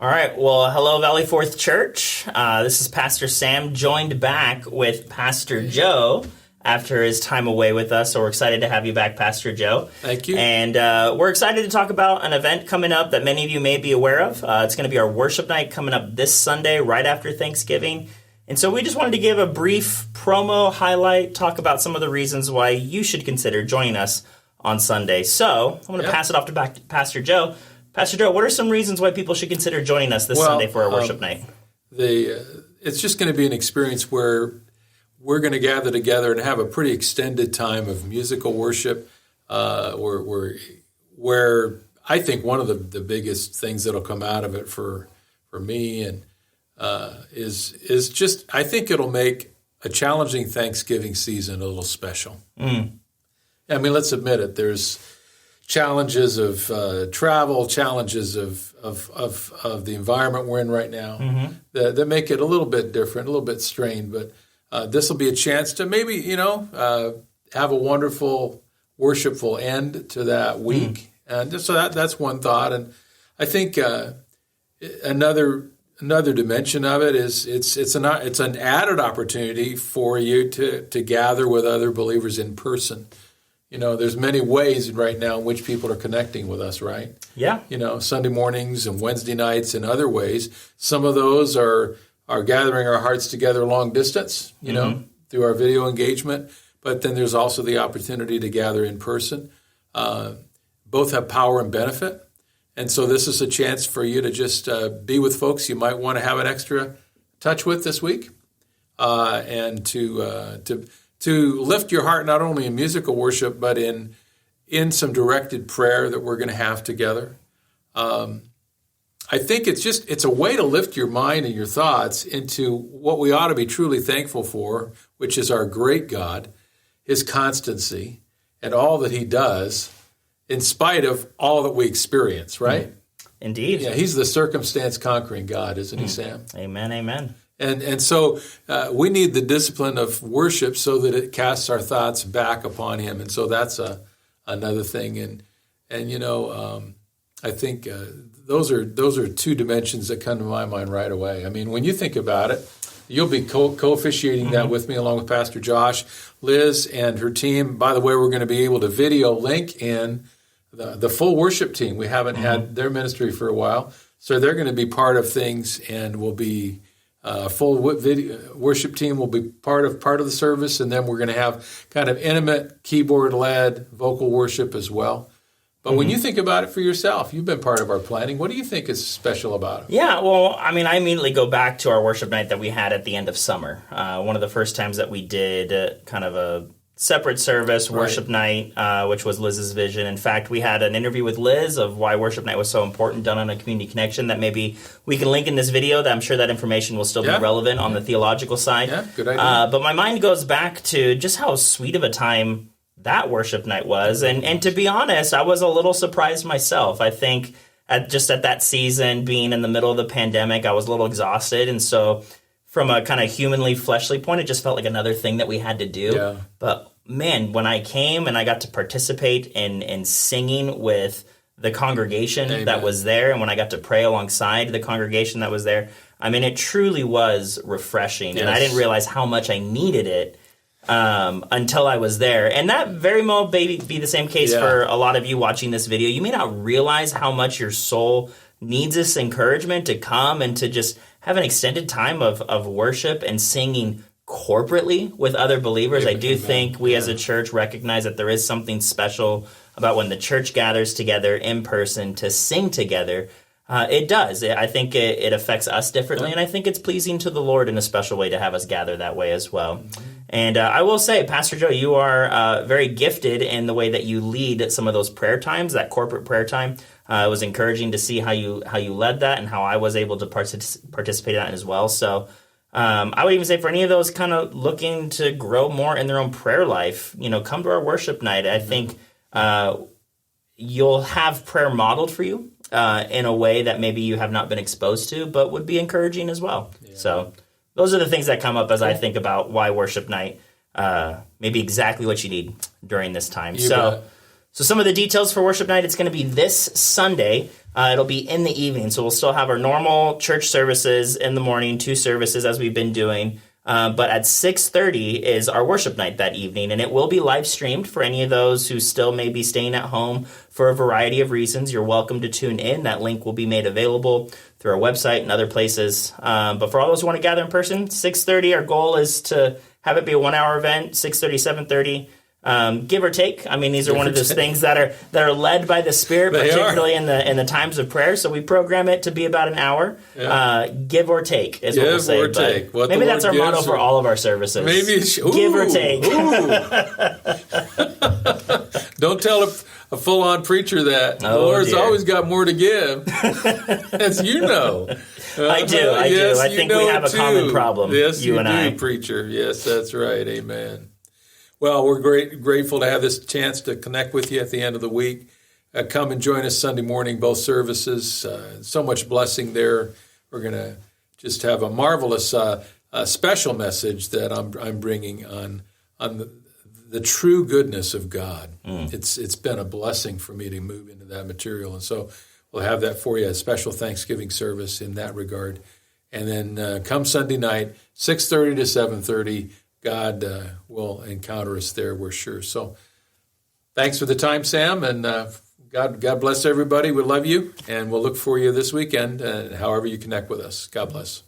All right. Well, hello, Valley Fourth Church. This is Pastor Sam, joined back with Pastor Joe after his time away with us. So we're excited to have you back, Pastor Joe. Thank you. And we're excited to talk about an event coming up that many of you may be aware of. It's going to be our worship night coming up this Sunday, right after Thanksgiving. And so we just wanted to give a brief promo highlight, talk about some of the reasons why you should consider joining us on Sunday. So I'm going to pass it off to back to Pastor Joe. Pastor Joe, what are some reasons why people should consider joining us this Sunday for our worship night? It's just going to be an experience where we're going to gather together and have a pretty extended time of musical worship, where I think one of the biggest things that'll come out of it for me and is just, I think it'll make a challenging Thanksgiving season a little special. I mean, let's admit it. There's challenges of travel, challenges of the environment we're in right now that make it a little bit different, a little bit strained. But this will be a chance to maybe, have a wonderful, worshipful end to that week. And just, so that's one thought. And I think another dimension of it is it's an added opportunity for you to gather with other believers in person. There's many ways right now in which people are connecting with us, right? Yeah. Sunday mornings and Wednesday nights and other ways. Some of those are gathering our hearts together long distance, through our video engagement. But then there's also the opportunity to gather in person. Both have power and benefit. And so this is a chance for you to just be with folks you might want to have an extra touch with this week, and to lift your heart not only in musical worship, but in some directed prayer that we're going to have together. I think it's a way to lift your mind and your thoughts into what we ought to be truly thankful for, which is our great God, His constancy, and all that He does in spite of all that we experience, right? Indeed. Yeah, He's the circumstance-conquering God, isn't He, Sam? Amen, amen. And so we need the discipline of worship so that it casts our thoughts back upon Him. And so that's another thing. And I think those are two dimensions that come to my mind right away. I mean, when you think about it, you'll be co-officiating that with me along with Pastor Josh, Liz, and her team. By the way, we're going to be able to video link in the full worship team. We haven't had their ministry for a while. So they're going to be part of things and will be full video worship team will be part of the service, and then we're going to have kind of intimate keyboard-led vocal worship as well. But when you think about it for yourself, you've been part of our planning. What do you think is special about it? Yeah, well, I mean, I immediately go back to our worship night that we had at the end of summer. One of the first times that we did kind of a separate service, worship night, which was Liz's vision. In fact, we had an interview with Liz of why worship night was so important, done on a community connection that maybe we can link in this video. That I'm sure that information will still be relevant on the theological side. Yeah, good idea. But my mind goes back to just how sweet of a time that worship night was. And to be honest, I was a little surprised myself. I think at that season, being in the middle of the pandemic, I was a little exhausted. And so from a kind of humanly, fleshly point, it just felt like another thing that we had to do. Yeah. But man, when I came and I got to participate in singing with the congregation that was there, and when I got to pray alongside the congregation that was there, I mean, it truly was refreshing. Yes. And I didn't realize how much I needed it until I was there. And that very well may be the same case for a lot of you watching this video. You may not realize how much your soul needs this encouragement to come and to just have an extended time of worship and singing corporately with other believers. I do think we as a church recognize that there is something special about when the church gathers together in person to sing together. It does. I think it affects us differently, and I think it's pleasing to the Lord in a special way to have us gather that way as well. And I will say, Pastor Joe, you are very gifted in the way that you lead some of those prayer times, that corporate prayer time. It was encouraging to see how you led that and how I was able to participate in that as well. So I would even say for any of those kind of looking to grow more in their own prayer life, come to our worship night. I think you'll have prayer modeled for you in a way that maybe you have not been exposed to, but would be encouraging as well. Yeah. So those are the things that come up as I think about why worship night may be exactly what you need during this time. So some of the details for worship night, it's going to be this Sunday. It'll be in the evening, so we'll still have our normal church services in the morning, 2 services as we've been doing. But at 6:30 is our worship night that evening, and it will be live streamed for any of those who still may be staying at home for a variety of reasons. You're welcome to tune in. That link will be made available through our website and other places. But for all those who want to gather in person, 6:30, our goal is to have it be a 1-hour event, 6:30, 7:30. Give or take. I mean, these are one of those things that are led by the Spirit, particularly in the times of prayer. So we program it to be about an hour. Yeah. Give or take is what we'll say. Give or take. What maybe that's our motto for all of our services. Maybe give or take. Don't tell a full-on preacher that. The Lord's always got more to give, as you know. I do. I think we have a common problem. Yes, you and I, preacher. Yes, that's right. Amen. Well, we're grateful to have this chance to connect with you at the end of the week. Come and join us Sunday morning, both services. So much blessing there. We're going to just have a marvelous special message that I'm bringing on the true goodness of God. It's been a blessing for me to move into that material, and so we'll have that for you, a special Thanksgiving service in that regard. And then come Sunday night, 6:30 to 7:30. God will encounter us there, we're sure. So thanks for the time, Sam, and God bless everybody. We love you, and we'll look for you this weekend, however you connect with us. God bless.